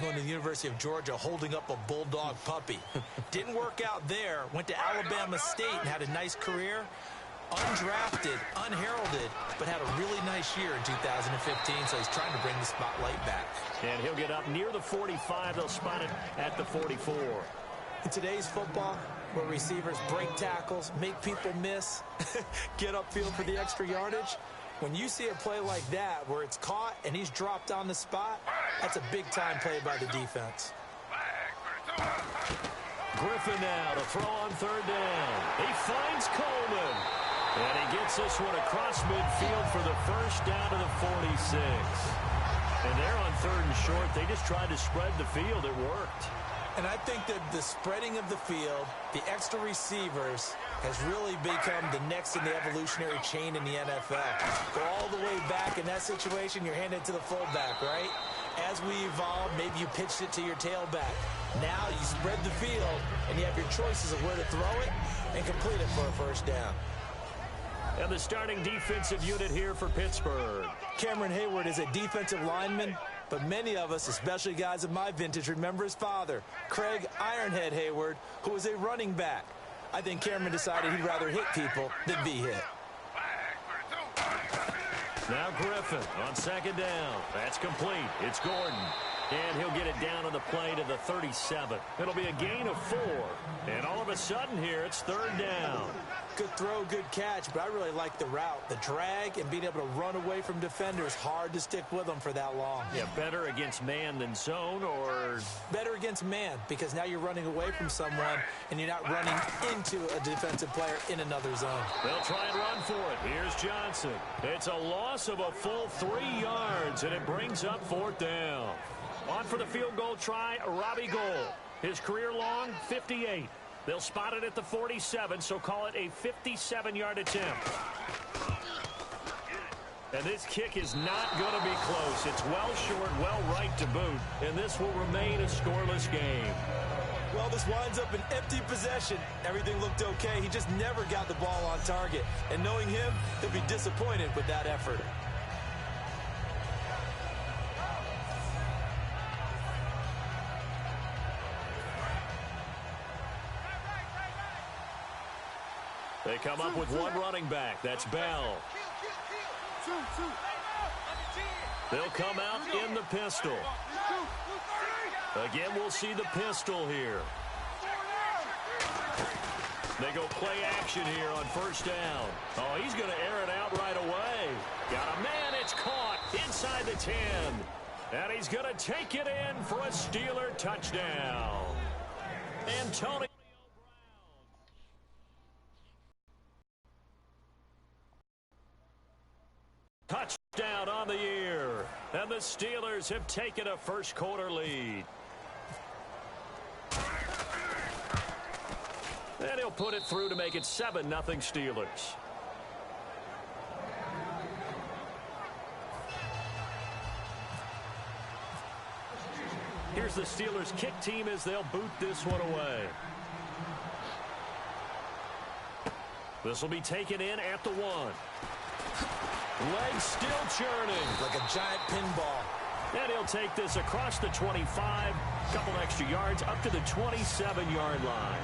going to the University of Georgia holding up a bulldog puppy. Didn't work out there. Went to Alabama State and had a nice career. Undrafted, unheralded, but had a really nice year in 2015, so he's trying to bring the spotlight back. And he'll get up near the 45. They'll spot it at the 44. In today's football, where receivers break tackles, make people miss, get upfield for the extra yardage, when you see a play like that where it's caught and he's dropped on the spot, that's a big-time play by the defense. Griffin now to throw on third down. He finds Coleman. And he gets this one across midfield for the first down to the 46. And they're on third and short. They just tried to spread the field. It worked. And I think that the spreading of the field, the extra receivers, has really become the next in the evolutionary chain in the NFL. Go all the way back in that situation, you're handed to the fullback, right? As we evolve, maybe you pitched it to your tailback. Now you spread the field, and you have your choices of where to throw it and complete it for a first down. And the starting defensive unit here for Pittsburgh. Cameron Hayward is a defensive lineman, but many of us, especially guys of my vintage, remember his father, Craig Ironhead Hayward, who was a running back. I think Cameron decided he'd rather hit people than be hit. Now Griffin on second down. That's complete. It's Gordon. And he'll get it down on the play to the 37. It'll be a gain of 4. And all of a sudden here, it's third down. Good throw, good catch, but I really like the route. The drag and being able to run away from defenders, hard to stick with them for that long. Yeah, better against man than zone, or? Better against man, because now you're running away from someone and you're not running into a defensive player in another zone. They'll try and run for it. Here's Johnson. It's a loss of a full 3 yards, and it brings up fourth down. On for the field goal try, Robbie Gould. His career long, 58. They'll spot it at the 47, so call it a 57-yard attempt. And this kick is not going to be close. It's well short, well right to boot, and this will remain a scoreless game. Well, this winds up an empty possession. Everything looked okay. He just never got the ball on target. And knowing him, he'll be disappointed with that effort. They come up with one running back. That's Bell. They'll come out in the pistol. Again, we'll see the pistol here. They go play action here on first down. Oh, he's going to air it out right away. Got a man. It's caught inside the 10. And he's going to take it in for a Steeler touchdown. Antonio. Touchdown on the year. And the Steelers have taken a first-quarter lead. And he'll put it through to make it 7-0 Steelers. Here's the Steelers kick team as they'll boot this one away. This will be taken in at the 1. Legs still churning. Like a giant pinball. And he'll take this across the 25. Couple extra yards up to the 27-yard line.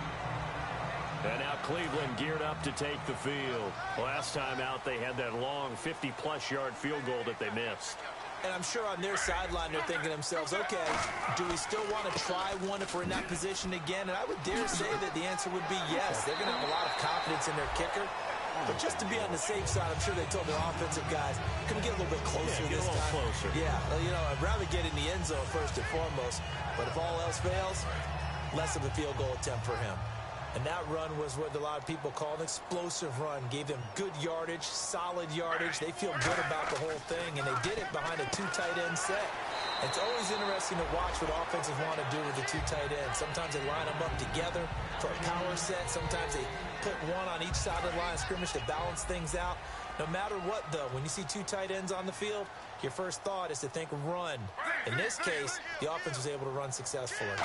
And now Cleveland geared up to take the field. Last time out, they had that long 50-plus yard field goal that they missed. And I'm sure on their sideline, they're thinking to themselves, okay, do we still want to try one if we're in that position again? And I would dare say that the answer would be yes. They're going to have a lot of confidence in their kicker. But just to be on the safe side, I'm sure they told their offensive guys, can we get a little bit closer this time? Closer. Yeah, you know, I'd rather get in the end zone first and foremost. But if all else fails, less of a field goal attempt for him. And that run was what a lot of people call an explosive run. Gave them good yardage, solid yardage. They feel good about the whole thing, and they did it behind a 2 tight end set. It's always interesting to watch what offenses want to do with the 2 tight ends. Sometimes they line them up together for a power set. Sometimes they put one on each side of the line of scrimmage to balance things out. No matter what, though, when you see 2 tight ends on the field, your first thought is to think run. In this case, the offense was able to run successfully.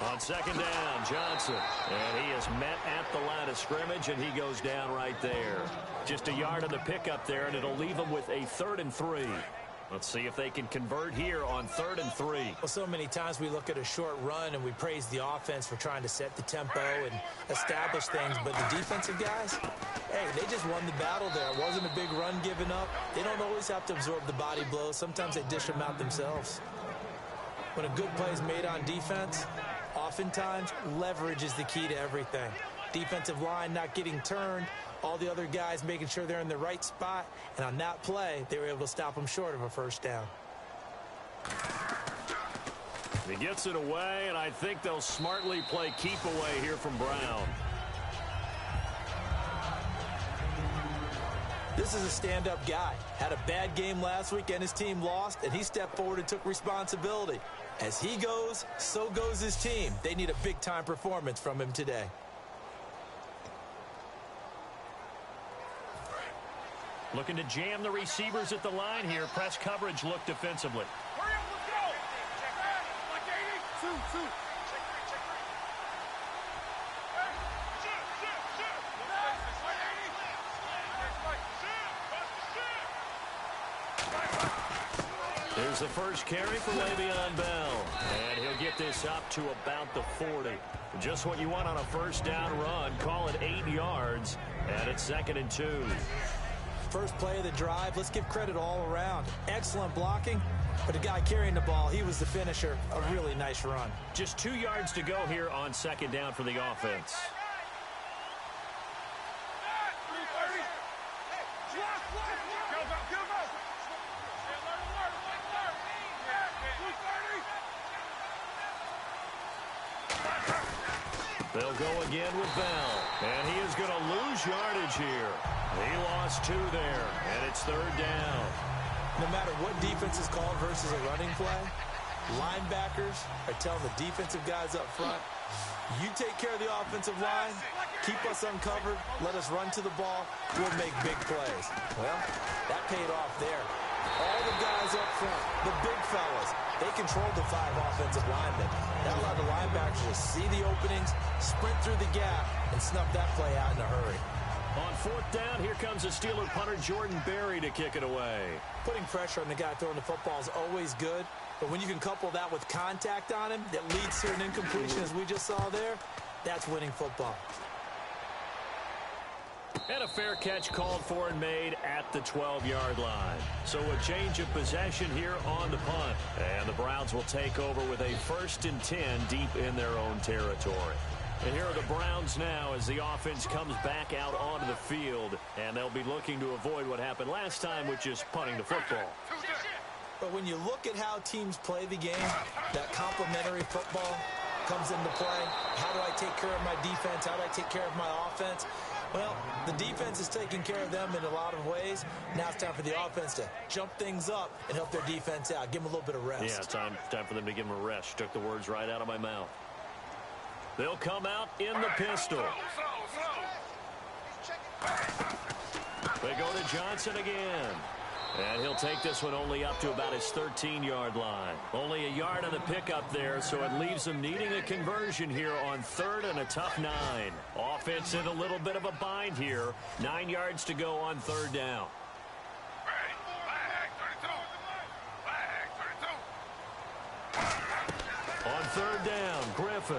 On second down, Johnson. And he is met at the line of scrimmage, and he goes down right there. Just a yard of the pickup there, and it'll leave him with a 3rd and 3. Let's see if they can convert here on 3rd and 3. Well, so many times we look at a short run and we praise the offense for trying to set the tempo and establish things, but the defensive guys, hey, they just won the battle there. It wasn't a big run given up. They don't always have to absorb the body blows. Sometimes they dish them out themselves. When a good play is made on defense, oftentimes leverage is the key to everything. Defensive line not getting turned, all the other guys making sure they're in the right spot, and on that play, they were able to stop them short of a first down. He gets it away, and I think they'll smartly play keep away here from Brown. This is a stand-up guy. Had a bad game last week and his team lost, and he stepped forward and took responsibility. As he goes, so goes his team. They need a big-time performance from him today. Looking to jam the receivers at the line here. Press coverage look defensively. Hurry up, let's go. Check back. Like 80. Two. Here's the first carry for Le'Veon Bell. And he'll get this up to about the 40. Just what you want on a first down run. Call it 8 yards. And it's 2nd and 2. First play of the drive, let's give credit all around. Excellent blocking, but the guy carrying the ball, he was the finisher. A really nice run. Just 2 yards to go here on 2nd down for the offense. They'll go again with Bell, and he is going to lose yardage here. He lost 2 there, and it's 3rd down. No matter what defense is called versus a running play, linebackers are telling the defensive guys up front, you take care of the offensive line, keep us uncovered, let us run to the ball, we'll make big plays. Well, that paid off there. All the guys up front, the big fellas, they controlled the 5 offensive linemen. That allowed the linebackers to see the openings, sprint through the gap, and snuff that play out in a hurry. On 4th down, here comes the Steeler punter Jordan Berry to kick it away. Putting pressure on the guy throwing the football is always good, but when you can couple that with contact on him that leads to an incompletion as we just saw there, that's winning football. And a fair catch called for and made at the 12-yard line. So a change of possession here on the punt. And the Browns will take over with a 1st and 10 deep in their own territory. And here are the Browns now as the offense comes back out onto the field. And they'll be looking to avoid what happened last time, which is punting the football. But when you look at how teams play the game, that complementary football comes into play. How do I take care of my defense? How do I take care of my offense? Well, the defense is taking care of them in a lot of ways. Now it's time for the offense to jump things up and help their defense out. Give them a little bit of rest. Yeah, time for them to give them a rest. Took the words right out of my mouth. They'll come out in the pistol. They go to Johnson again. And he'll take this one only up to about his 13-yard line. Only a yard on the pickup there, so it leaves them needing a conversion here on 3rd and a tough 9. Offense in a little bit of a bind here. 9 yards to go on 3rd down. On 3rd down, Griffin.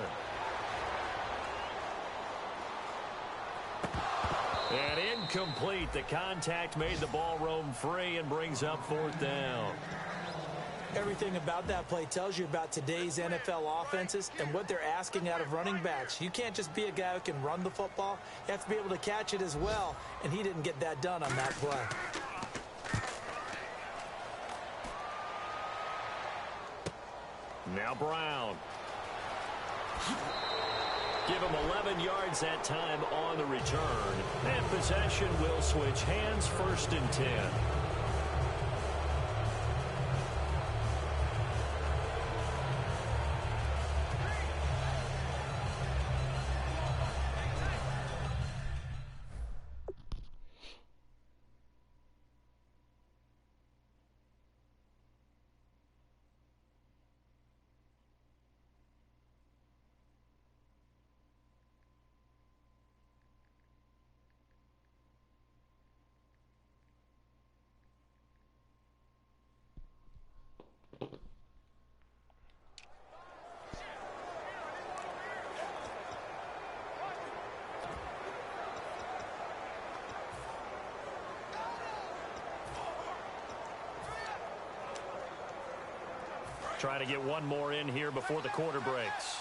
And incomplete. The contact made the ball roam free and brings up 4th down. Everything about that play tells you about today's NFL offenses and what they're asking out of running backs. You can't just be a guy who can run the football. You have to be able to catch it as well, and he didn't get that done on that play. Now Brown. Give him 11 yards that time on the return. And possession will switch hands, 1st and 10. Trying to get one more in here before the quarter breaks.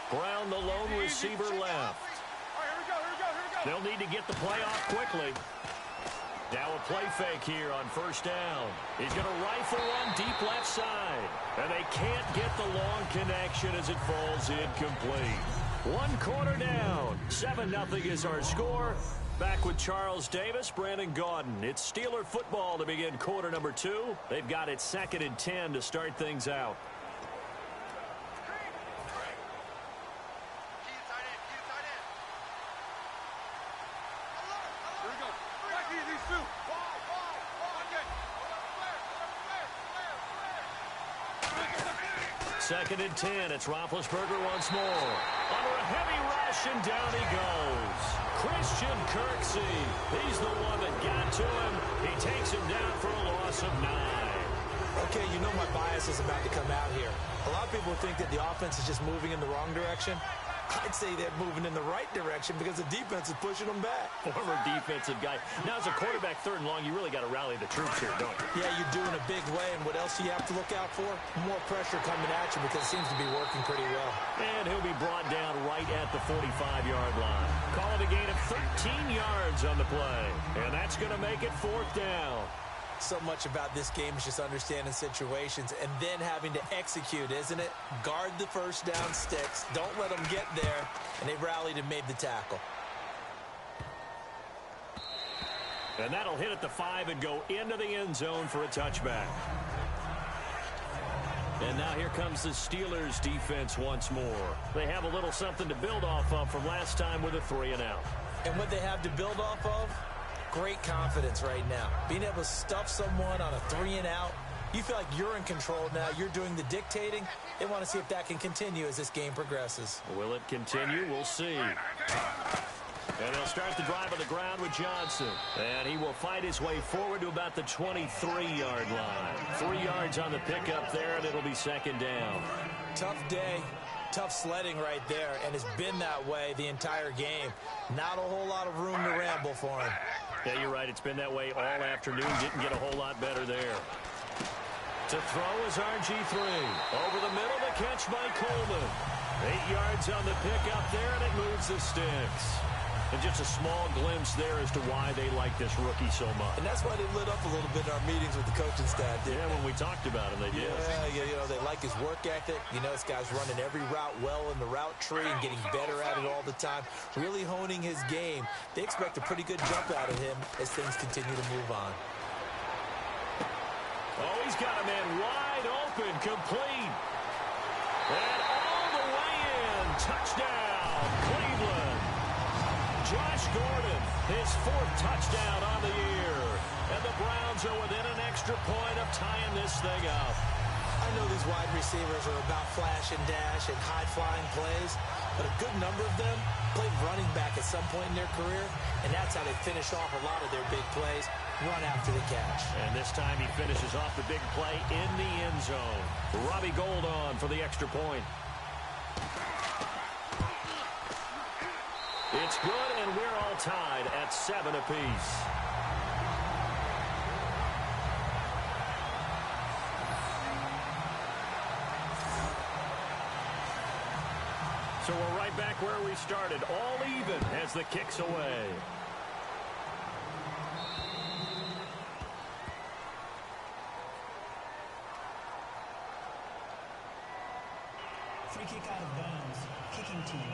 Brown, the lone receiver left. They'll need to get the play off quickly. Now a play fake here on first down. He's going to rifle one deep left side. And they can't get the long connection as it falls incomplete. One quarter down. 7-0 is our score. Back with Charles Davis, Brandon Gaudin. It's Steeler football to begin quarter number 2. They've got it 2nd and 10 to start things out. Second and 10. It's Roethlisberger once more. Under a heavy rush, and down he goes. Christian Kirksey. He's the one that got to him. He takes him down for a loss of 9. Okay, you know my bias is about to come out here. A lot of people think that the offense is just moving in the wrong direction. I'd say they're moving in the right direction because the defense is pushing them back. Former defensive guy. Now, as a quarterback, 3rd and long, you really got to rally the troops here, don't you? Yeah, you're doing a big way, and what else do you have to look out for? More pressure coming at you because it seems to be working pretty well. And he'll be brought down right at the 45-yard line. Call it a gain of 13 yards on the play. And that's going to make it 4th down. So much about this game is just understanding situations and then having to execute, isn't it? Guard the first down sticks. Don't let them get there. And they rallied and made the tackle. And that'll hit at the 5 and go into the end zone for a touchback. And now here comes the Steelers defense once more. They have a little something to build off of from last time with a 3-and-out. And what they have to build off of? Great confidence right now. Being able to stuff someone on a 3-and-out. You feel like you're in control now. You're doing the dictating. They want to see if that can continue as this game progresses. Will it continue? We'll see. And they'll start the drive on the ground with Johnson. And he will fight his way forward to about the 23-yard line. 3 yards on the pickup there, and it'll be 2nd down. Tough day. Tough sledding right there, and it's been that way the entire game. Not a whole lot of room to ramble for him. Yeah, you're right. It's been that way all afternoon. Didn't get a whole lot better there. To throw is RG3. Over the middle, the catch by Coleman. 8 yards on the pickup there, and it moves the sticks. And just a small glimpse there as to why they like this rookie so much. And that's why they lit up a little bit in our meetings with the coaching staff. Yeah, when we talked about him, they did. Yeah, you know, they like his work ethic. You know, this guy's running every route well in the route tree and getting better at it all the time. Really honing his game. They expect a pretty good jump out of him as things continue to move on. Oh, he's got a man wide open, complete. And all the way in. Touchdown, Cleveland. Josh Gordon, his 4th touchdown on the year. And the Browns are within an extra point of tying this thing up. I know these wide receivers are about flash and dash and high-flying plays, but a good number of them played running back at some point in their career, and that's how they finish off a lot of their big plays, run after the catch. And this time he finishes off the big play in the end zone. Robbie Gould on for the extra point. It's good, and we're all tied at 7 apiece. So we're right back where we started, all even as the kick's away. Free kick out of bounds, kicking team.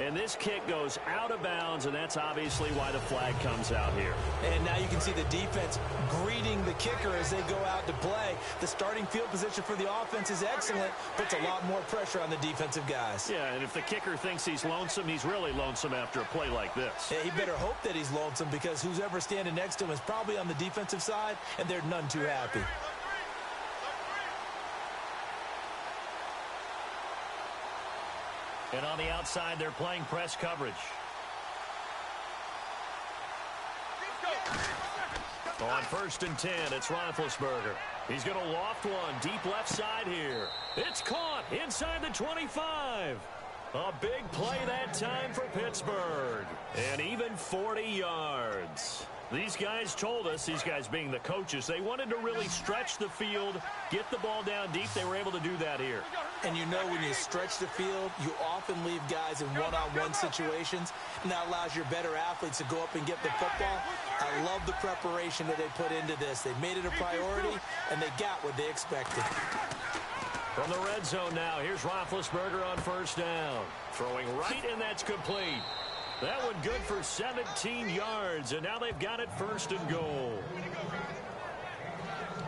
And this kick goes out of bounds, and that's obviously why the flag comes out here. And now you can see the defense greeting the kicker as they go out to play. The starting field position for the offense is excellent, puts a lot more pressure on the defensive guys. Yeah, and if the kicker thinks he's lonesome, he's really lonesome after a play like this. Yeah, he better hope that he's lonesome because who's ever standing next to him is probably on the defensive side, and they're none too happy. And on the outside, they're playing press coverage. On 1st and 10, it's Roethlisberger. He's going to loft one deep left side here. It's caught inside the 25. A big play that time for Pittsburgh. And even 40 yards. These guys told us, these guys being the coaches, they wanted to really stretch the field, get the ball down deep. They were able to do that here. And you know when you stretch the field, you often leave guys in one-on-one situations, and that allows your better athletes to go up and get the football. I love the preparation that they put into this. They made it a priority, and they got what they expected. From the red zone now, here's Roethlisberger on first down. Throwing right, and that's complete. That one good for 17 yards, and now they've got it first and goal.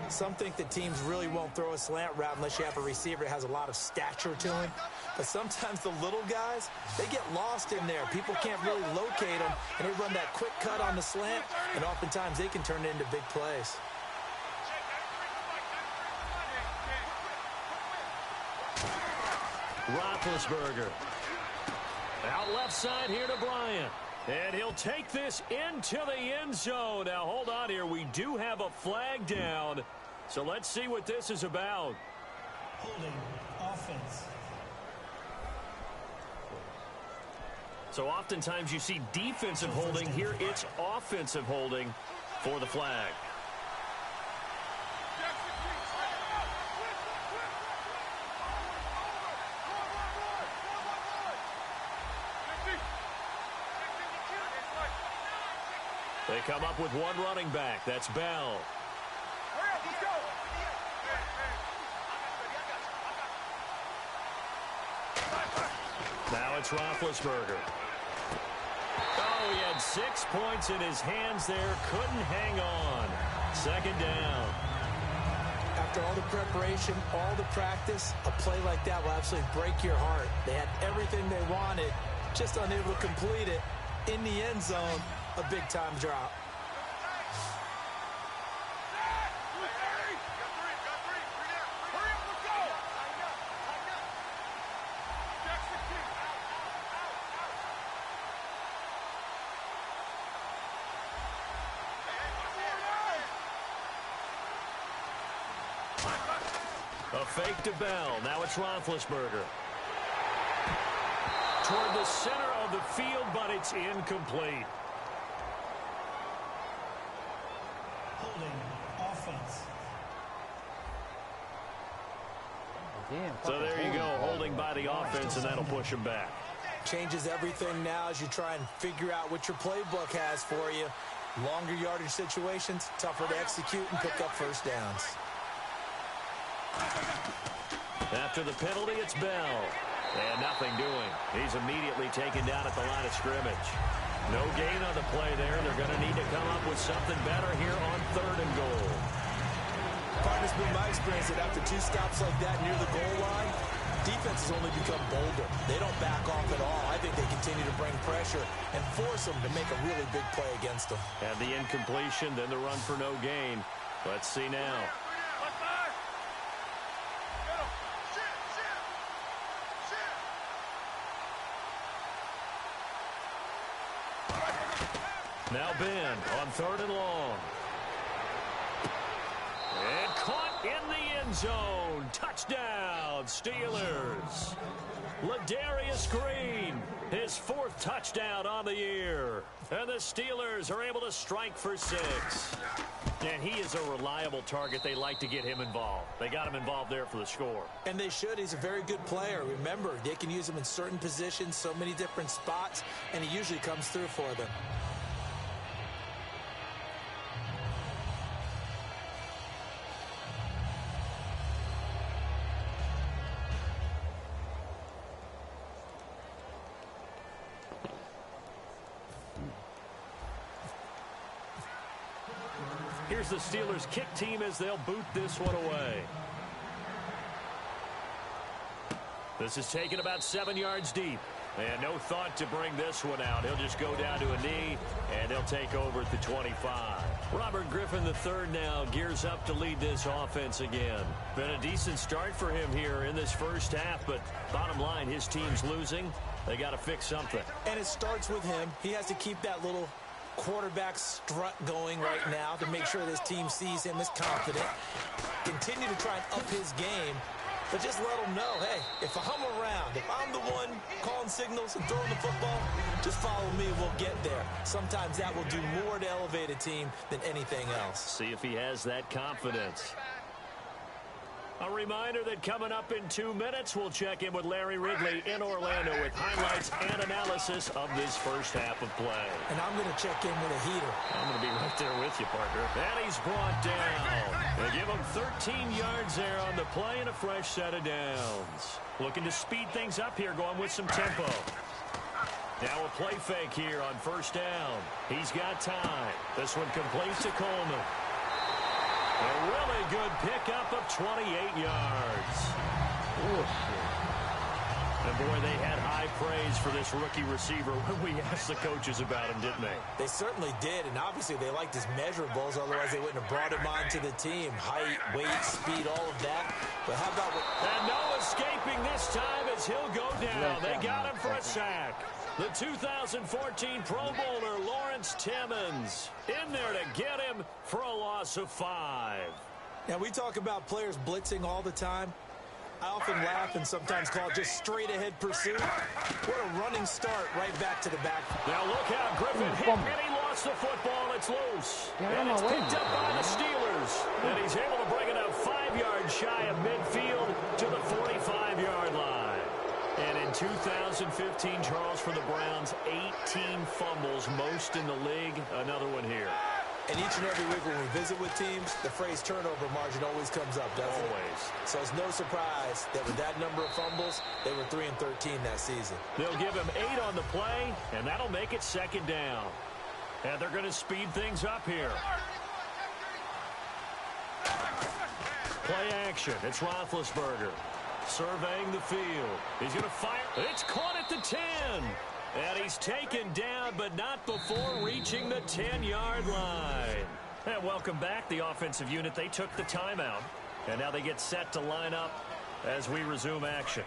Some think that teams really won't throw a slant route unless you have a receiver that has a lot of stature to him. But sometimes the little guys, they get lost in there. People can't really locate them, and they run that quick cut on the slant, and oftentimes they can turn it into big plays. Roethlisberger. Out left side here to Bryant. And he'll take this into the end zone. Now, hold on here. We do have a flag down. So let's see what this is about. Holding offense. So oftentimes you see defensive holding. Here it's offensive holding for the flag. They come up with one running back. That's Bell. Now it's Roethlisberger. Oh, he had 6 points in his hands there. Couldn't hang on. Second down. After all the preparation, all the practice, a play like that will absolutely break your heart. They had everything they wanted, just unable to complete it. In the end zone, a big-time drop. A fake to Bell. Now it's Roethlisberger. Toward the center of the field, but it's incomplete. Holding offense. So there you go, holding by the offense, and that'll push him back. Changes everything now as you try and figure out what your playbook has for you. Longer yardage situations, tougher to execute and pick up first downs. After the penalty, it's Bell. And nothing doing. He's immediately taken down at the line of scrimmage. No gain on the play there. They're going to need to come up with something better here on third and goal. Partner's been my experience that after two stops like that near the goal line, defense has only become bolder. They don't back off at all. I think they continue to bring pressure and force them to make a really big play against them. And the incompletion, then the run for no gain. Let's see now. Now Ben on third and long. And caught in the end zone. Touchdown, Steelers. Ladarius Green, his fourth touchdown on the year. And the Steelers are able to strike for 6. And he is a reliable target. They like to get him involved. They got him involved there for the score. And they should. He's a very good player. Remember, they can use him in certain positions, so many different spots, and he usually comes through for them. Here's the Steelers kick team as they'll boot this one away. This is taken about 7 yards deep. And no thought to bring this one out. He'll just go down to a knee, and they'll take over at the 25. Robert Griffin III now gears up to lead this offense again. Been a decent start for him here in this first half, but bottom line, his team's losing. They got to fix something. And it starts with him. He has to keep that little quarterback strut going right now to make sure this team sees him as confident. Continue to try and up his game. But just let them know, hey, if I'm around, if I'm the one calling signals and throwing the football, just follow me, we'll get there. Sometimes that will do more to elevate a team than anything else. See if he has that confidence. A reminder that coming up in 2 minutes, we'll check in with Larry Ridley in Orlando with highlights and analysis of this first half of play. And I'm going to check in with a heater. I'm going to be right there with you, partner. And he's brought down. They give him 13 yards there on the play and a fresh set of downs. Looking to speed things up here, going with some tempo. Now a play fake here on first down. He's got time. This one complete to Coleman. A really good pickup of 28 yards. Ooh. And boy, they had high praise for this rookie receiver when we asked the coaches about him, didn't they? They certainly did, and obviously they liked his measurables, otherwise they wouldn't have brought him onto the team. Height, weight, speed, all of that. But how about... And no escaping this time as he'll go down. They got him for a sack. The 2014 Pro Bowler, Lawrence Timmons, in there to get him for a loss of 5. Now, we talk about players blitzing all the time. I often laugh and sometimes call it just straight-ahead pursuit. What a running start right back to the back. Now look how Griffin hit, and he lost the football. It's loose. And it's picked up by the Steelers. And he's able to bring it up 5 yards shy of midfield to the 45-yard line. And in 2015, Charles, for the Browns, 18 fumbles, most in the league. Another one here. And each and every week when we visit with teams, the phrase turnover margin always comes up, doesn't it? Always. So it's no surprise that with that number of fumbles, they were 3-13 that season. They'll give him 8 on the play, and that'll make it second down. And they're going to speed things up here. Play action. It's Roethlisberger. Surveying the field. He's going to fire. It's caught at the 10. And he's taken down, but not before reaching the 10-yard line. And welcome back, the offensive unit. They took the timeout. And now they get set to line up as we resume action.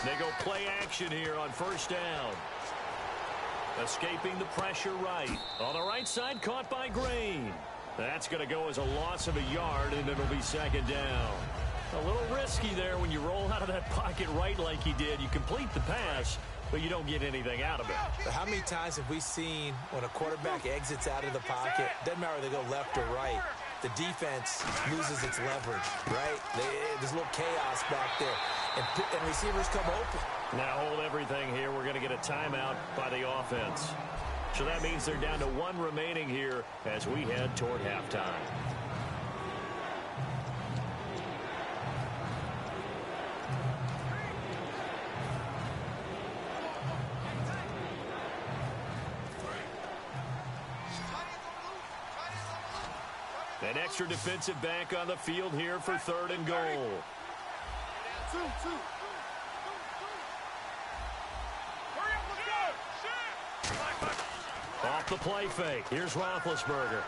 They go play action here on first down. Escaping the pressure right. On the right side, caught by Green. That's going to go as a loss of a yard, and it'll be second down. A little risky there when you roll out of that pocket right like he did. You complete the pass, but you don't get anything out of it. But how many times have we seen when a quarterback exits out of the pocket, doesn't matter whether they go left or right, the defense loses its leverage, right? There's a little chaos back there, and receivers come open. Now hold everything here. We're going to get a timeout by the offense. So that means they're down to 1 remaining here as we head toward halftime. An extra defensive back on the field here for 3rd and goal. Off the play fake. Here's Roethlisberger.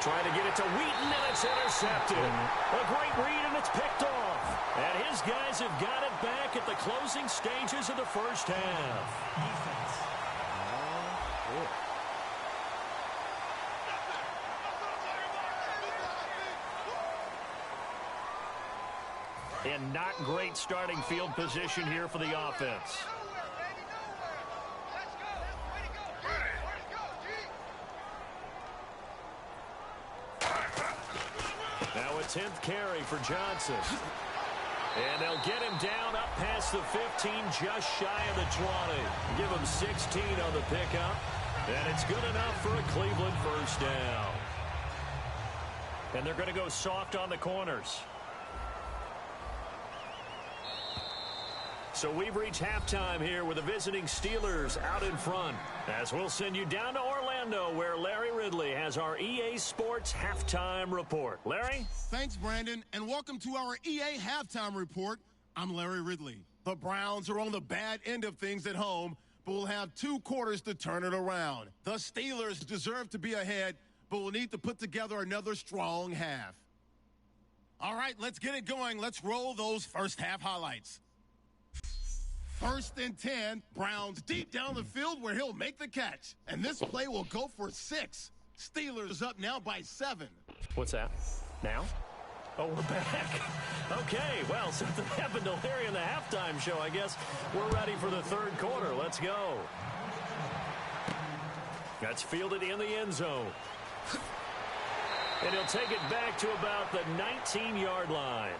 Trying to get it to Wheaton, and it's intercepted. A great read, and it's picked off. And his guys have got it back at the closing stages of the first half. And not great starting field position here for the offense. Now a 10th carry for Johnson. And they'll get him down up past the 15, just shy of the 20. Give him 16 on the pickup. And it's good enough for a Cleveland first down. And they're going to go soft on the corners. So we've reached halftime here with the visiting Steelers out in front. As we'll send you down to Orlando, where Larry Ridley has our EA Sports Halftime Report. Larry? Thanks, Brandon, and welcome to our EA Halftime Report. I'm Larry Ridley. The Browns are on the bad end of things at home, but will have 2 quarters to turn it around. The Steelers deserve to be ahead, but will need to put together another strong half. All right, let's get it going. Let's roll those first half highlights. First and 10, Browns deep down the field where he'll make the catch. And this play will go for 6. Steelers up now by 7. What's that? Now? Oh, we're back. Okay, well, something happened to Larry in the halftime show. I guess we're ready for the third quarter. Let's go. That's fielded in the end zone. And he'll take it back to about the 19-yard line.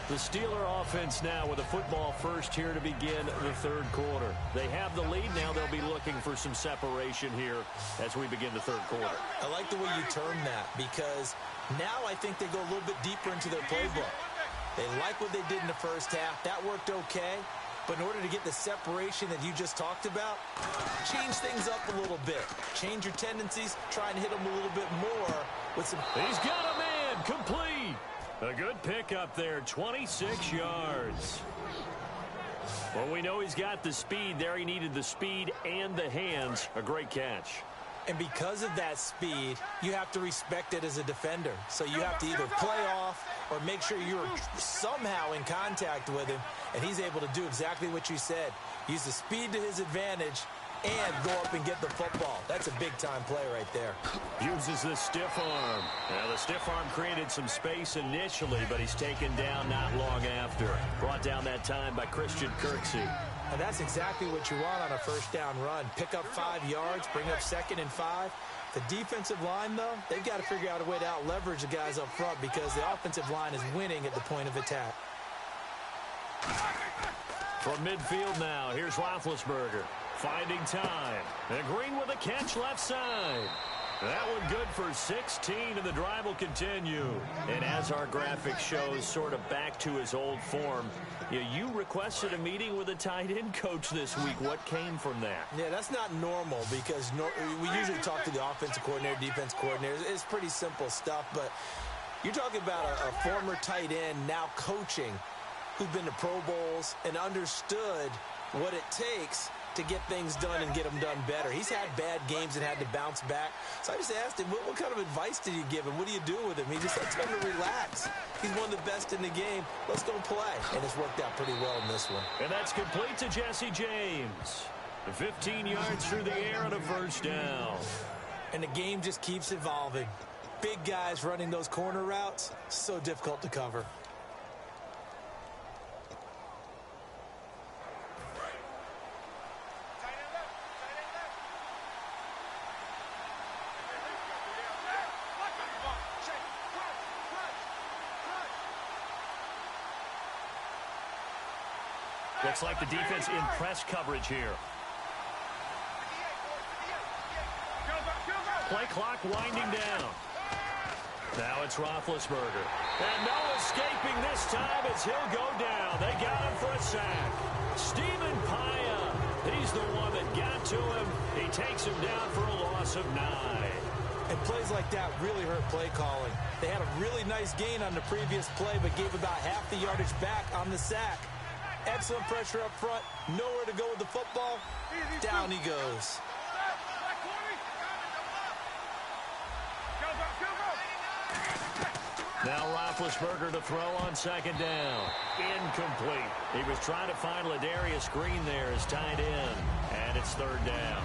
The Steeler offense now with a football first here to begin the third quarter. They have the lead. Now they'll be looking for some separation here as we begin the third quarter. I like the way you term that because now I think they go a little bit deeper into their playbook. They like what they did in the first half. That worked okay. But in order to get the separation that you just talked about, change things up a little bit. Change your tendencies. Try and hit them a little bit more with some... He's got a man. Complete. A good pickup there, 26 yards. Well, we know he's got the speed there. He needed the speed and the hands. A great catch. And because of that speed, you have to respect it as a defender. So you have to either play off or make sure you're somehow in contact with him. And he's able to do exactly what you said. Use the speed to his advantage and go up and get the football. That's a big-time play right there. Uses the stiff arm. Now, the stiff arm created some space initially, but he's taken down not long after. Brought down that time by Christian Kirksey. And that's exactly what you want on a first down run. Pick up 5 yards, bring up 2nd and 5. The defensive line, though, they've got to figure out a way to out-leverage the guys up front because the offensive line is winning at the point of attack. From midfield now, here's Roethlisberger. Finding time. And Green with a catch left side. That one good for 16, and the drive will continue. And as our graphic shows, sort of back to his old form, you requested a meeting with a tight end coach this week. What came from that? Yeah, that's not normal because we usually talk to the offensive coordinator, defense coordinator. It's pretty simple stuff, but you're talking about a former tight end now coaching who's been to Pro Bowls and understood what it takes to get things done and get them done better. He's had bad games and had to bounce back. So I just asked him, what kind of advice did you give him? What do you do with him? He just said, tell him to relax. He's one of the best in the game. Let's go play. And it's worked out pretty well in this one. And that's complete to Jesse James. 15 yards through the air on a first down. And the game just keeps evolving. Big guys running those corner routes, so difficult to cover. Looks like the defense in press coverage here. Play clock winding down. Now it's Roethlisberger. And no escaping this time as he'll go down. They got him for a sack. Stephen Paya. He's the one that got to him. He takes him down for a loss of 9. And plays like that really hurt play calling. They had a really nice gain on the previous play, but gave about half the yardage back on the sack. Excellent pressure up front. Nowhere to go with the football. Down he goes. Now Roethlisberger to throw on second down. Incomplete. He was trying to find Ladarius Green there as tight end. And it's third down.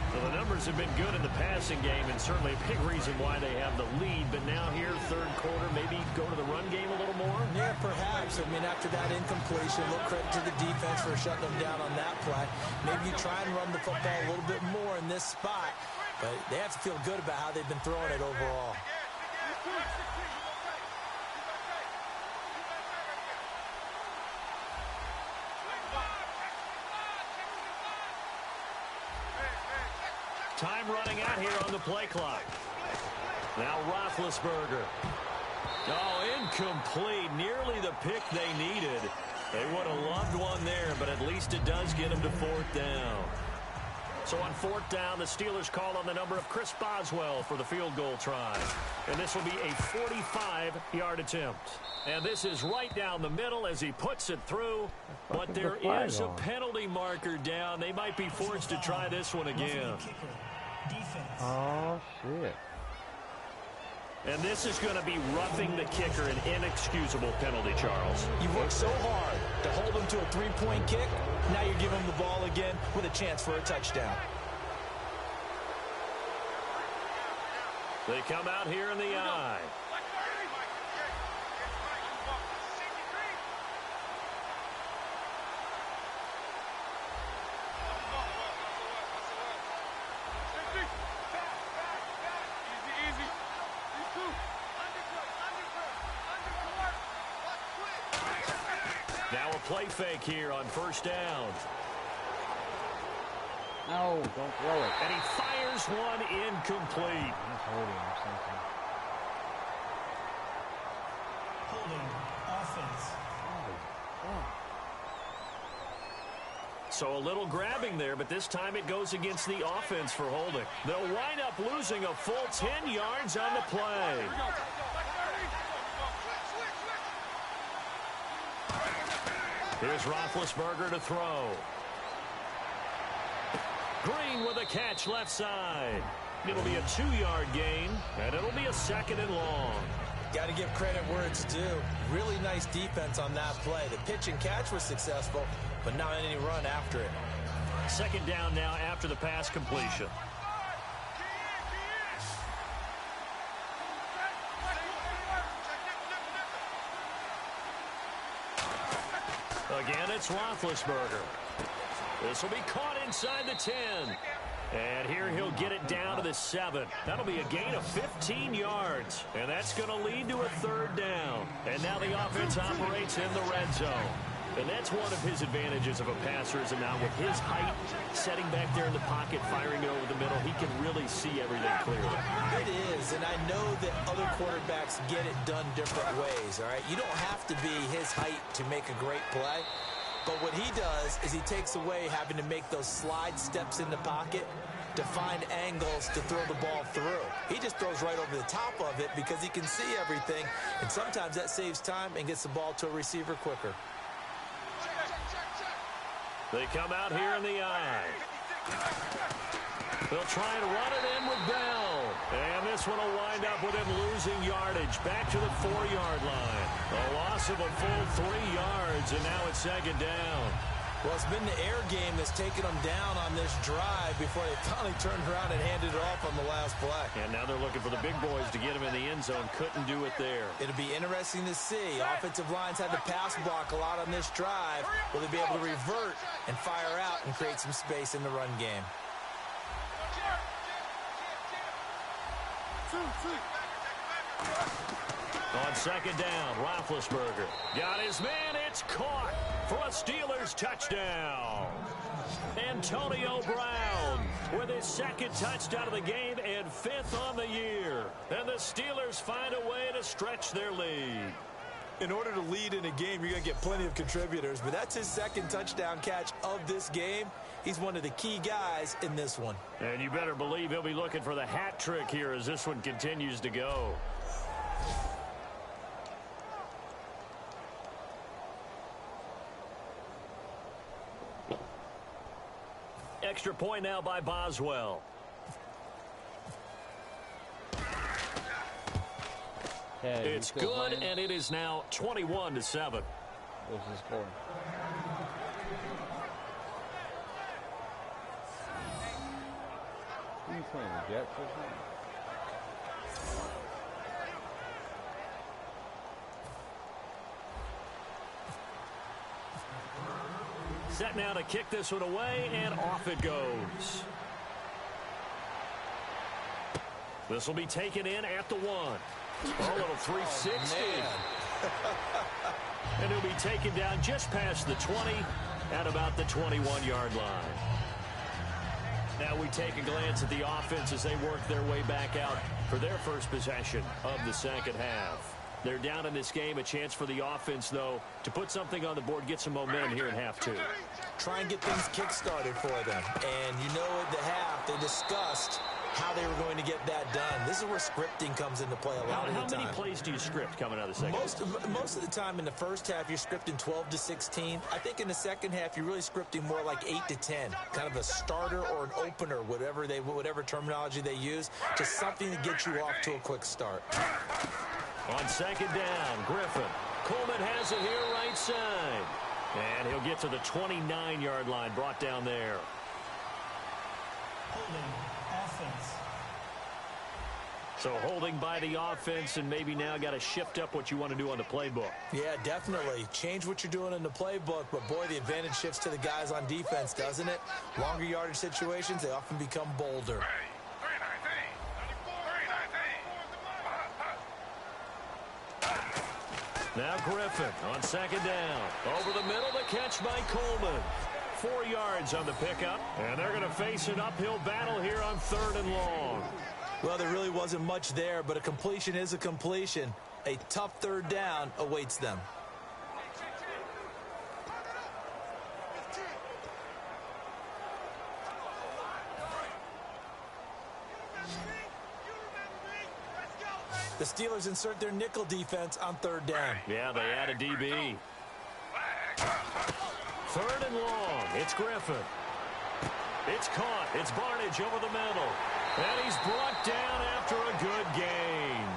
Well, the numbers have been good in the passing game and certainly a big reason why they have the lead. But now here, third quarter, maybe go to the run game a little more? Yeah, perhaps. I mean, after that incompletion, a little credit to the defense for shutting them down on that play. Maybe you try and run the football a little bit more in this spot. But they have to feel good about how they've been throwing it overall. Time running out here on the play clock. Now Roethlisberger. Oh, incomplete. Nearly the pick they needed. They would have loved one there, but at least it does get them to fourth down. So on fourth down, the Steelers call on the number of Chris Boswell for the field goal try. And this will be a 45-yard attempt. And this is right down the middle as he puts it through. But there is a penalty marker down. They might be forced to try this one again. Oh, shit. And this is going to be roughing the kicker, an inexcusable penalty, Charles. You worked so hard to hold him to a three-point kick. Now you're giving him the ball again with a chance for a touchdown. They come out here in the eye. Now a play fake here on first down. No, don't throw it. And he fires one incomplete. He's holding or something. Holding. Offense. So a little grabbing there, but this time it goes against the offense for holding. They'll wind up losing a full 10 yards on the play. Here's Roethlisberger to throw. Green with a catch left side. It'll be a 2-yard gain, and it'll be a 2nd and long. Got to give credit where it's due. Really nice defense on that play. The pitch and catch was successful, but not any run after it. 2nd down now after the pass completion. Again, it's Roethlisberger. This will be caught inside the 10. And here he'll get it down to the 7. That'll be a gain of 15 yards. And that's going to lead to a 3rd down. And now the offense operates in the red zone. And that's one of his advantages of a passer, is now with his height, setting back there in the pocket, firing it over the middle, he can really see everything clearly. It is, and I know that other quarterbacks get it done different ways, all right? You don't have to be his height to make a great play. But what he does is he takes away having to make those slide steps in the pocket to find angles to throw the ball through. He just throws right over the top of it because he can see everything, and sometimes that saves time and gets the ball to a receiver quicker. They come out here in the eye. They'll try and run it in with Bell. And this one will wind up with him losing yardage back to the 4-yard line. A loss of a full 3 yards, and now it's 2nd down. Well, it's been the air game that's taken them down on this drive before they finally turned around and handed it off on the last play. And now they're looking for the big boys to get him in the end zone. Couldn't do it there. It'll be interesting to see. Offensive lines had to pass block a lot on this drive. Will they be able to revert and fire out and create some space in the run game? On 2nd down, Roethlisberger got his man. It's caught for a Steelers touchdown. Antonio Brown with his 2nd touchdown of the game and 5th on the year. And the Steelers find a way to stretch their lead. In order to lead in a game, you're going to get plenty of contributors, but that's his 2nd touchdown catch of this game. He's one of the key guys in this one. And you better believe he'll be looking for the hat trick here as this one continues to go. Extra point now by Boswell. It's good, and it is now 21-7. What's the score? Who are you playing, the Jets or something? Set now to kick this one away, and off it goes. This will be taken in at the 1. A little 360. And he'll be taken down just past the 20 at about the 21-yard line. Now we take a glance at the offense as they work their way back out for their first possession of the 2nd half. They're down in this game. A chance for the offense, though, to put something on the board, get some momentum here in half 2. Try and get things kick-started for them. And you know at the half they discussed how they were going to get that done. This is where scripting comes into play a lot of the time. How many plays do you script coming out of the second? Most of the time in the first half, you're scripting 12 to 16. I think in the second half, you're really scripting more like 8 to 10, kind of a starter or an opener, whatever terminology they use, just something to get you off to a quick start. On second down, Griffin. Coleman has it here right side. And he'll get to the 29-yard line, brought down there. Holding, offense. So holding by the offense, and maybe now got to shift up what you want to do on the playbook. Yeah, definitely. Change what you're doing in the playbook, but boy, the advantage shifts to the guys on defense, doesn't it? Longer yardage situations, they often become bolder. Now Griffin on second down. Over the middle, the catch by Coleman. 4 yards on the pickup, and they're going to face an uphill battle here on 3rd and long. Well, there really wasn't much there, but a completion is a completion. A tough 3rd down awaits them. The Steelers insert their nickel defense on 3rd down. Yeah, they add a DB. 3rd and long. It's Griffin. It's caught. It's Barnage over the middle. And he's brought down after a good gain.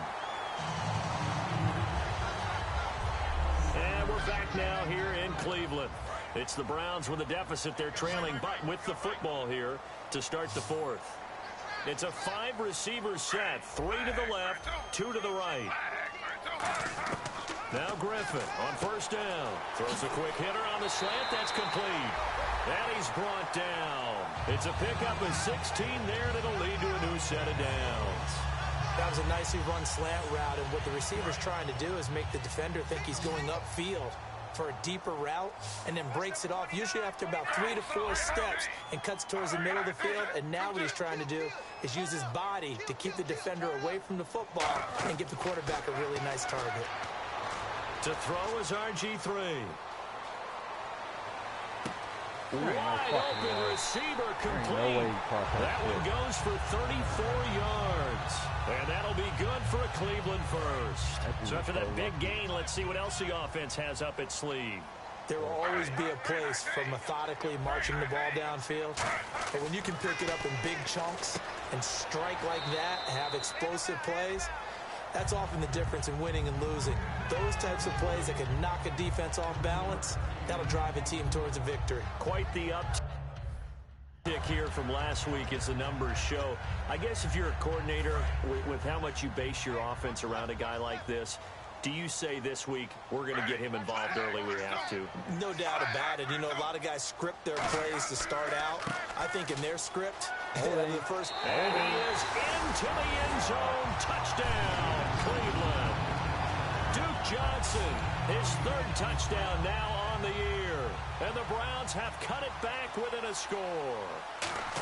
And we're back now here in Cleveland. It's the Browns with a deficit. They're trailing, but with the football here to start the 4th. It's a 5-receiver set. 3 to the left, 2 to the right. Now Griffin on 1st down. Throws a quick hitter on the slant. That's complete. And he's brought down. It's a pickup of 16 there, and it'll lead to a new set of downs. That was a nicely run slant route, and what the receiver's trying to do is make the defender think he's going upfield for a deeper route, and then breaks it off, usually after about 3 to 4 steps, and cuts towards the middle of the field. And now what he's trying to do is use his body to keep the defender away from the football and give the quarterback a really nice target. To throw is RG3. Wide open receiver complete. That one goes for 34 yards. And that'll be good for a Cleveland first. So after that big gain, let's see what else the offense has up its sleeve. There will always be a place for methodically marching the ball downfield. But when you can pick it up in big chunks and strike like that, have explosive plays, that's often the difference in winning and losing. Those types of plays that can knock a defense off balance, that'll drive a team towards a victory. Quite the uptick here from last week as the numbers show. I guess if you're a coordinator with how much you base your offense around a guy like this, do you say this week, we're going to get him involved early, we have to? No doubt about it. You know, a lot of guys script their plays to start out. I think in their script, the first... And he is into the end zone. Touchdown, Cleveland. Duke Johnson, his 3rd touchdown now on the year. And the Browns have cut it back within a score.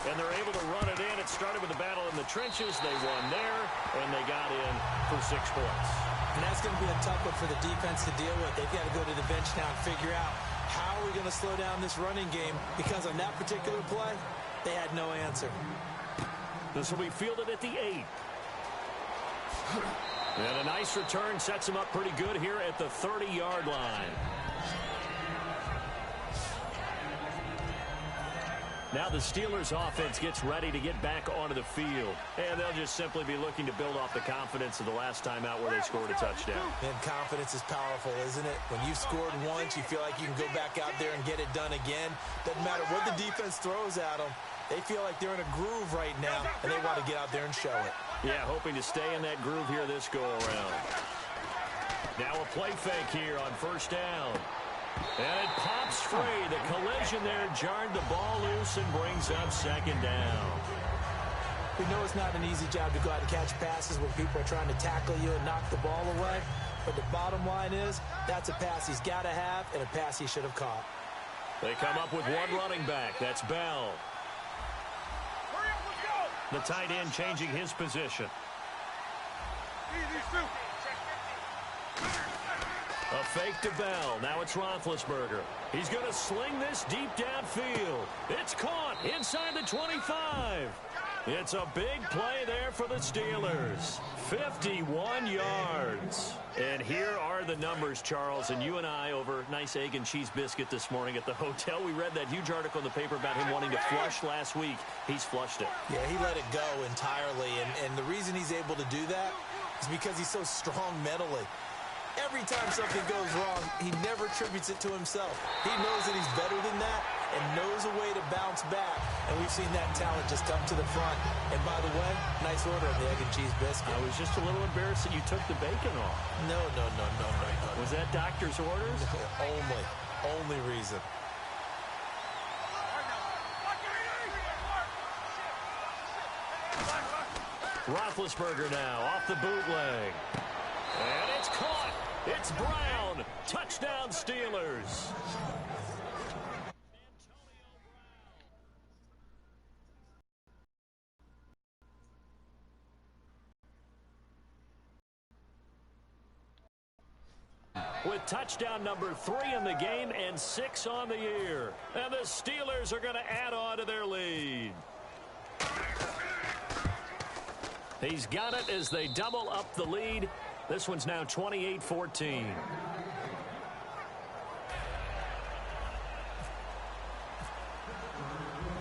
And they're able to run it in. It started with a battle in the trenches. They won there, and they got in for 6 points. And that's going to be a tough one for the defense to deal with. They've got to go to the bench now and figure out how are we going to slow down this running game, because on that particular play, they had no answer. This will be fielded at the 8. And a nice return sets him up pretty good here at the 30-yard line. Now the Steelers offense gets ready to get back onto the field. And they'll just simply be looking to build off the confidence of the last time out where they scored a touchdown. And confidence is powerful, isn't it? When you've scored once, you feel like you can go back out there and get it done again. Doesn't matter what the defense throws at them. They feel like they're in a groove right now, and they want to get out there and show it. Yeah, hoping to stay in that groove here this go-around. Now a play fake here on 1st down. And it pops free. The collision there jarred the ball loose and brings up 2nd down. We know it's not an easy job to go out and catch passes when people are trying to tackle you and knock the ball away. But the bottom line is, that's a pass he's got to have and a pass he should have caught. They come up with one running back. That's Bell. The tight end changing his position. A fake to Bell. Now it's Roethlisberger. He's going to sling this deep downfield. It's caught inside the 25. It's a big play there for the Steelers. 51 yards. And here are the numbers, Charles. And you and I, over nice egg and cheese biscuit this morning at the hotel, we read that huge article in the paper about him wanting to flush last week. He's flushed it. Yeah, he let it go entirely. And the reason he's able to do that is because he's so strong mentally. Every time something goes wrong, he never attributes it to himself. He knows that he's better than that and knows a way to bounce back. And we've seen that talent just come to the front. And by the way, nice order on the egg and cheese biscuit. I was just a little embarrassed that you took the bacon off. No. Was that doctor's orders? Only reason. Roethlisberger now off the bootleg. And it's caught. It's Brown. Touchdown, Steelers. With touchdown number 3 in the game and 6 on the year. And the Steelers are going to add on to their lead. He's got it as they double up the lead. This one's now 28-14.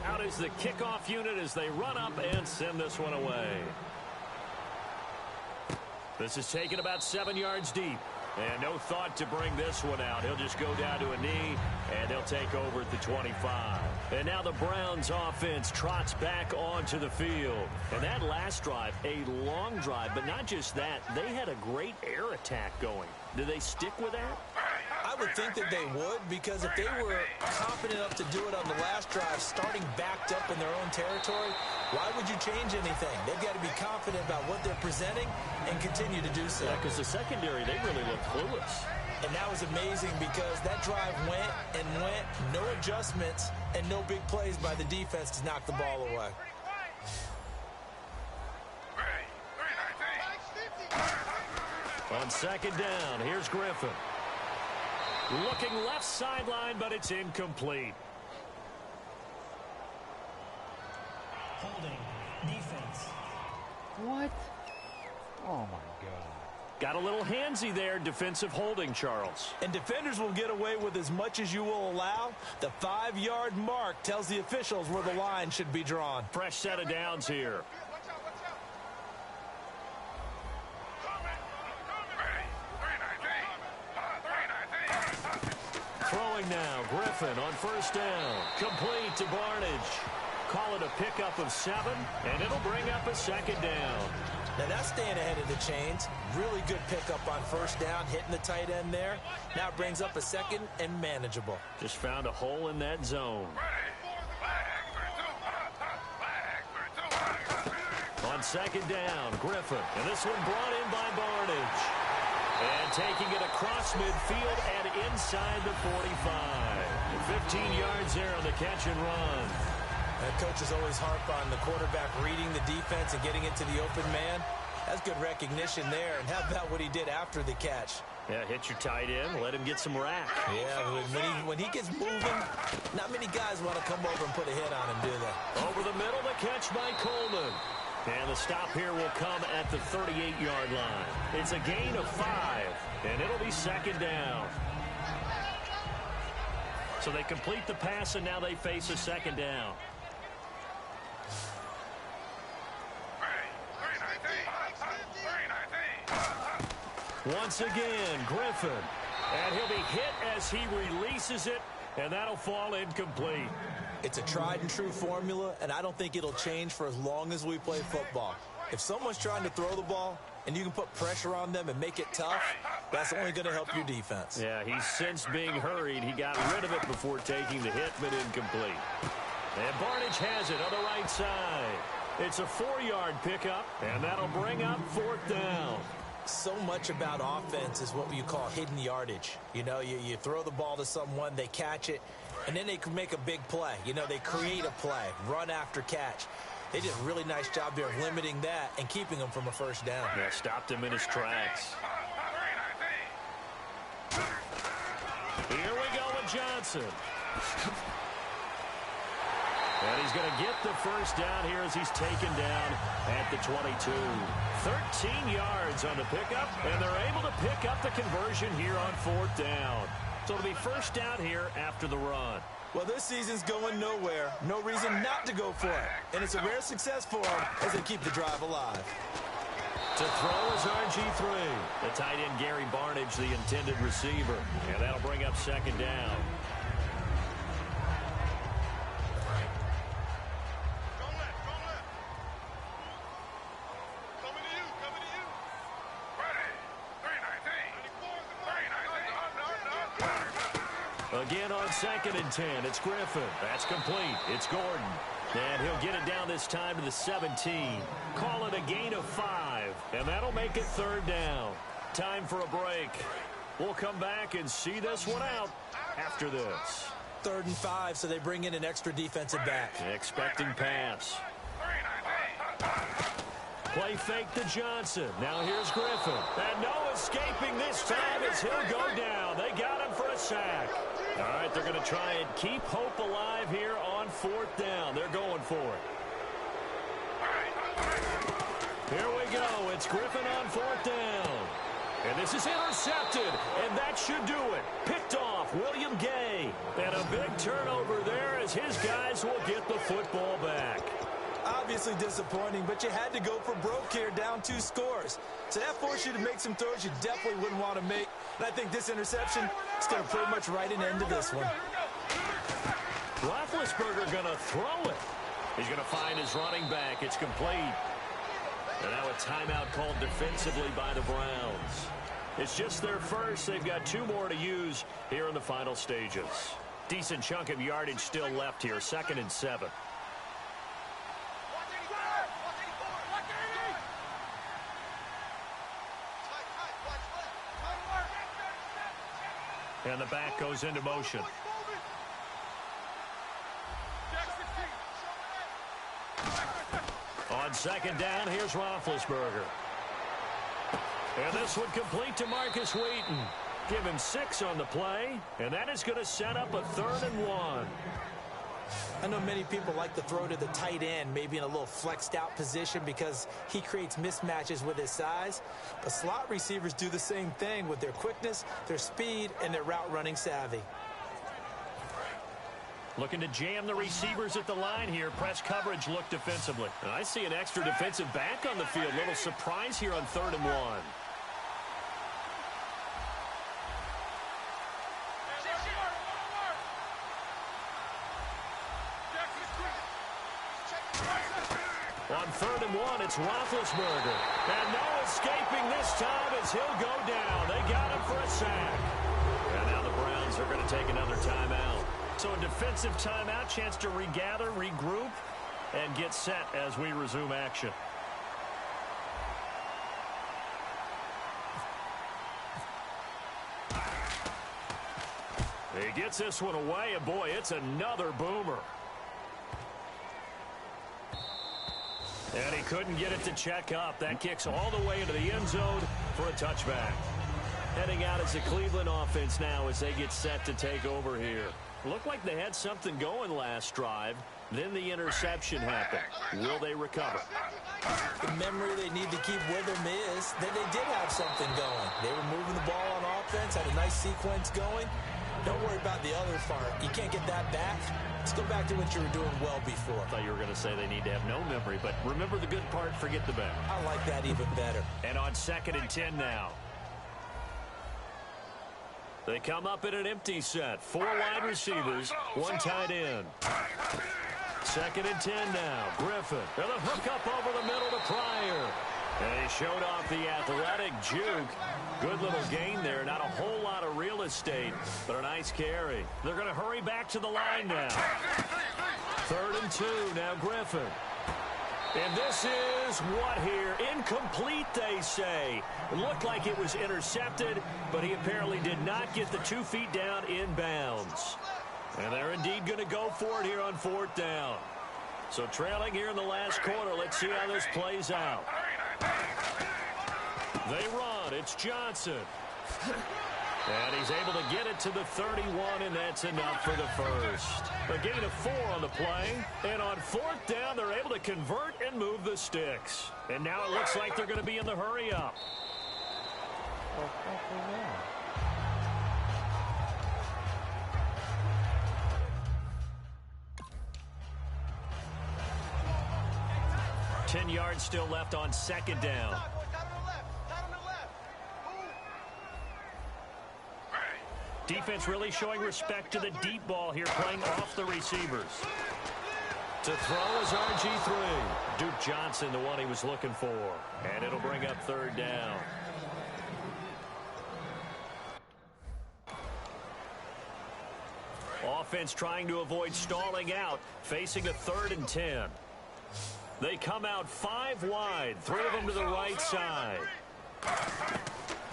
Out is the kickoff unit as they run up and send this one away. This is taken about 7 yards deep. And no thought to bring this one out. He'll just go down to a knee, and they'll take over at the 25. And now the Browns offense trots back onto the field. And that last drive, a long drive, but not just that. They had a great air attack going. Do they stick with that? I would think that they would, because if they were confident enough to do it on the last drive, starting backed up in their own territory, why would you change anything? They've got to be confident about what they're presenting and continue to do so. Yeah, because the secondary, they really look clueless. And that was amazing because that drive went and went, no adjustments, and no big plays by the defense to knock the ball away. On second down, here's Griffin. Looking left sideline, but it's incomplete. Holding. Defense. What? Oh, my God. Got a little handsy there, defensive holding, Charles. And defenders will get away with as much as you will allow. The 5-yard mark tells the officials where the line should be drawn. Fresh set of downs here. Throwing now, Griffin on first down. Complete to Barnage. Call it a pickup of 7, and it'll bring up a second down. Now that's staying ahead of the chains. Really good pickup on first down, hitting the tight end there. Now it brings up a second and manageable. Just found a hole in that zone. On second down, Griffin. And this one brought in by Barnage. And taking it across midfield and inside the 45. 15 yards there on the catch and run. And coaches always harp on the quarterback reading the defense and getting into the open man. That's good recognition there. And how about what he did after the catch? Yeah, hit your tight end, let him get some rack. Yeah, when he gets moving, not many guys want to come over and put a hit on him, do they? Over the middle, the catch by Coleman. And the stop here will come at the 38-yard line. It's a gain of 5, and it'll be second down. So they complete the pass, and now they face a second down. Once again, Griffin. And he'll be hit as he releases it, and that'll fall incomplete. It's a tried-and-true formula, and I don't think it'll change for as long as we play football. If someone's trying to throw the ball and you can put pressure on them and make it tough, that's only going to help your defense. Yeah, he's since being hurried. He got rid of it before taking the hit, but incomplete. And Barnage has it on the right side. It's a 4-yard pickup, and that'll bring up 4th down. So much about offense is what you call hidden yardage. You know, you throw the ball to someone, they catch it, and then they can make a big play. You know, they create a play, run after catch. They did a really nice job there of limiting that and keeping him from a first down. Yeah, stopped him in his tracks. Here we go with Johnson. And he's going to get the first down here as he's taken down at the 22. 13 yards on the pickup, and they're able to pick up the conversion here on 4th down. So it'll be first down here after the run. Well, this season's going nowhere. No reason not to go for it. And it's a rare success for them as they keep the drive alive. To throw is RG3. The tight end, Gary Barnage, the intended receiver. And that'll bring up 2nd down. Again on 2nd and 10. It's Griffin. That's complete. It's Gordon. And he'll get it down this time to the 17. Call it a gain of 5. And that'll make it 3rd down. Time for a break. We'll come back and see this one out after this. 3rd and 5, so they bring in an extra defensive back. Expecting pass. Play fake to Johnson. Now here's Griffin. And no escaping this time as he'll go down. They got him for a sack. All right, they're going to try and keep hope alive here on 4th down. They're going for it. Here we go. It's Griffin on 4th down. And this is intercepted, and that should do it. Picked off William Gay. And a big turnover there as his guys will get the football back. Obviously disappointing, but you had to go for broke here, down 2 scores. So that forced you to make some throws you definitely wouldn't want to make. And I think this interception is going to pretty much write an end to this one. Roethlisberger going to throw it. He's going to find his running back. It's complete. And now a timeout called defensively by the Browns. It's just their first. They've got 2 more to use here in the final stages. Decent chunk of yardage still left here. 2nd and 7. And the back goes into motion. On 2nd down, here's Roethlisberger. And this one complete to Marcus Wheaton. Give him 6 on the play, and that is going to set up a 3rd and 1. I know many people like to throw to the tight end, maybe in a little flexed out position because he creates mismatches with his size. But slot receivers do the same thing with their quickness, their speed, and their route running savvy. Looking to jam the receivers at the line here. Press coverage look defensively. And I see an extra defensive back on the field. Little surprise here on 3rd and 1. On 3rd and 1, it's Roethlisberger. And no escaping this time as he'll go down. They got him for a sack. And now the Browns are going to take another timeout. So a defensive timeout, chance to regather, regroup, and get set as we resume action. He gets this one away, and boy, it's another boomer. And he couldn't get it to check up. That kicks all the way into the end zone for a touchback. Heading out as the Cleveland offense now as they get set to take over here. Looked like they had something going last drive. Then the interception happened. Will they recover? The memory they need to keep with them is that they did have something going. They were moving the ball on offense, had a nice sequence going. Don't worry about the other part. You can't get that back. Let's go back to what you were doing well before. I thought you were going to say they need to have no memory, but remember the good part, forget the bad. I like that even better. And on 2nd and 10 now. They come up in an empty set. 4 wide receivers, 1 tight end. 2nd and 10 now. Griffin. And a hook up over the middle to Pryor. And he showed off the athletic juke. Good little gain there. Not a whole lot of real estate, but a nice carry. They're going to hurry back to the line now. 3rd and 2. Now Griffin. And this is what here? Incomplete, they say. It looked like it was intercepted, but he apparently did not get the 2 feet down in bounds. And they're indeed going to go for it here on 4th down. So trailing here in the last quarter. Let's see how this plays out. They run. It's Johnson. And he's able to get it to the 31, and that's enough for the first. A gain of 4 on the play. And on 4th down, they're able to convert and move the sticks. And now it looks like they're going to be in the hurry-up. What the fuck was that? 10 yards still left on 2nd down. Defense really showing respect to the deep ball here, playing off the receivers. To throw is RG3. Duke Johnson, the one he was looking for. And it'll bring up 3rd down. Offense trying to avoid stalling out, facing a 3rd and 10. They come out 5 wide, 3 of them to the right side.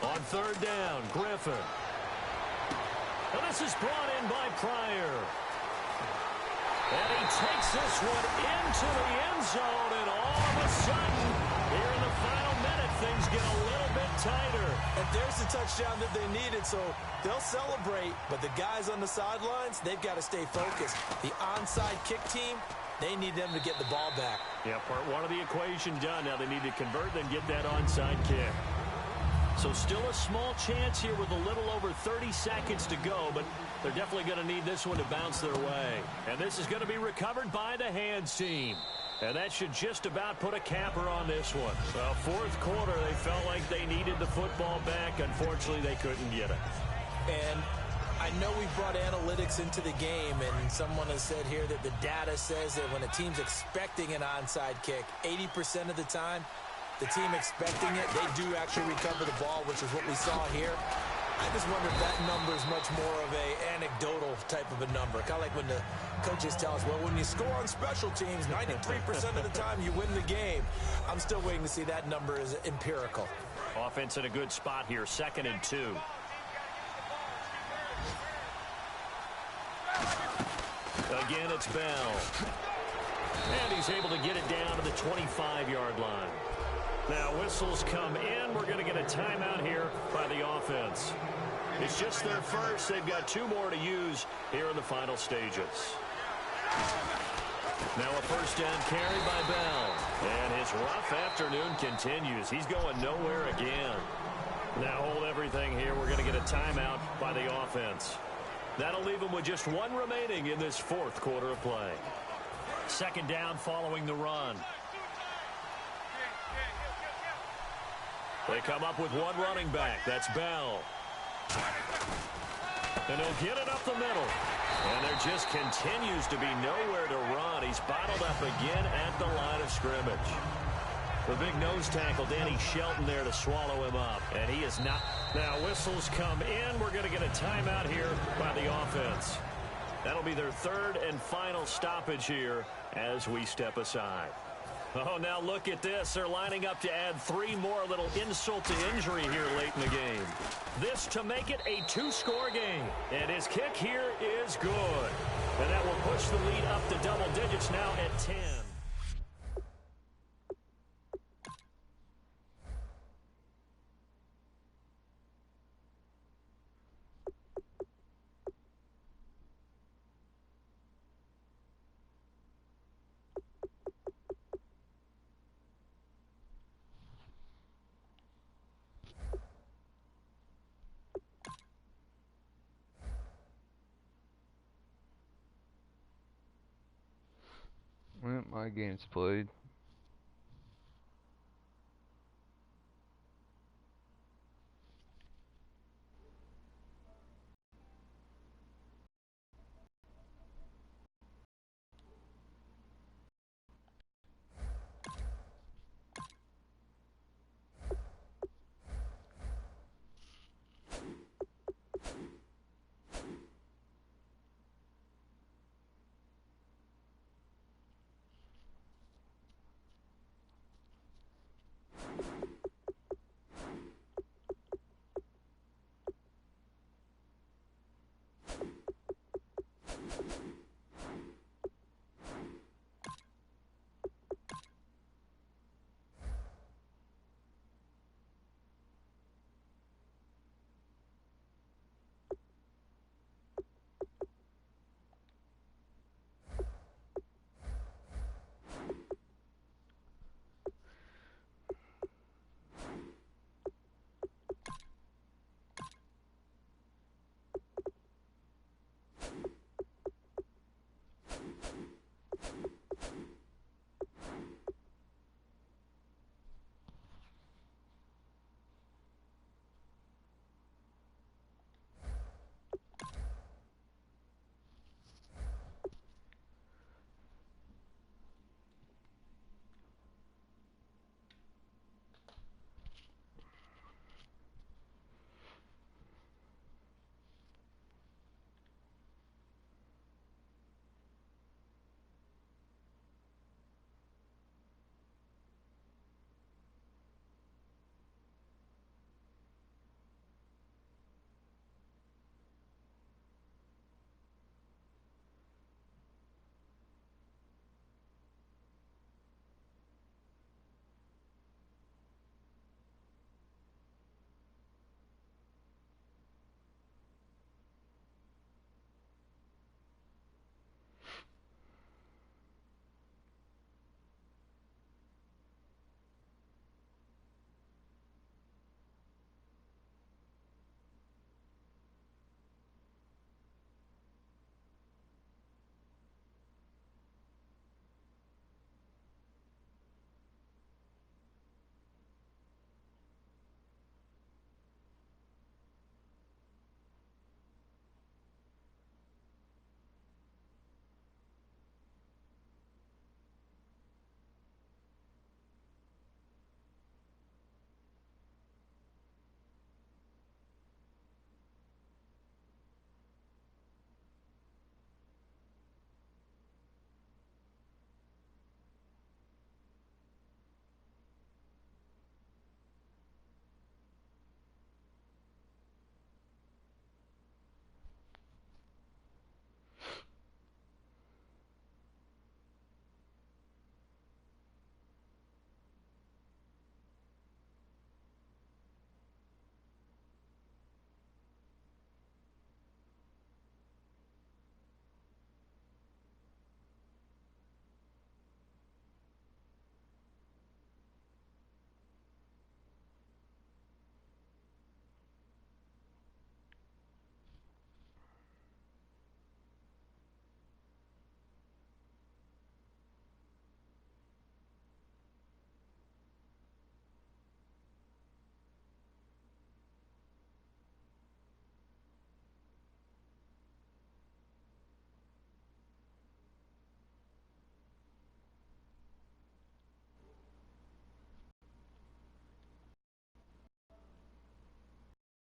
On 3rd down, Griffin. And this is brought in by Pryor. And he takes this one into the end zone, and all of a sudden, here in the final minute, things get a little bit tighter. And there's the touchdown that they needed, so they'll celebrate, but the guys on the sidelines, they've got to stay focused. The onside kick team, they need them to get the ball back. Yeah, part 1 of the equation done. Now they need to convert, then get that onside kick. So still a small chance here with a little over 30 seconds to go, but they're definitely going to need this one to bounce their way. And this is going to be recovered by the hands team. And that should just about put a capper on this one. Well, 4th quarter, they felt like they needed the football back. Unfortunately, they couldn't get it. And I know we brought analytics into the game, and someone has said here that the data says that when a team's expecting an onside kick, 80% of the time, the team expecting it, they do actually recover the ball, which is what we saw here. I just wonder if that number is much more of a anecdotal type of a number. Kind of like when the coaches tell us, well, when you score on special teams, 93% of the time you win the game. I'm still waiting to see that number is empirical. Offense in a good spot here, 2nd and 2. Again, it's Bell. And he's able to get it down to the 25-yard line. Now whistles come in. We're going to get a timeout here by the offense. It's just their first. They've got 2 more to use here in the final stages. Now a 1st down carry by Bell. And his rough afternoon continues. He's going nowhere again. Now hold everything here. We're going to get a timeout by the offense. That'll leave them with just 1 remaining in this 4th quarter of play. 2nd down following the run. They come up with 1 running back. That's Bell. And he'll get it up the middle. And there just continues to be nowhere to run. He's bottled up again at the line of scrimmage. The big nose tackle, Danny Shelton, there to swallow him up. And he is not. Now whistles come in. We're going to get a timeout here by the offense. That'll be their 3rd and final stoppage here as we step aside. Oh, now look at this. They're lining up to add 3 more, a little insult to injury here late in the game. This to make it a 2-score game. And his kick here is good. And that will push the lead up to double digits now at 10. Well, my game's played.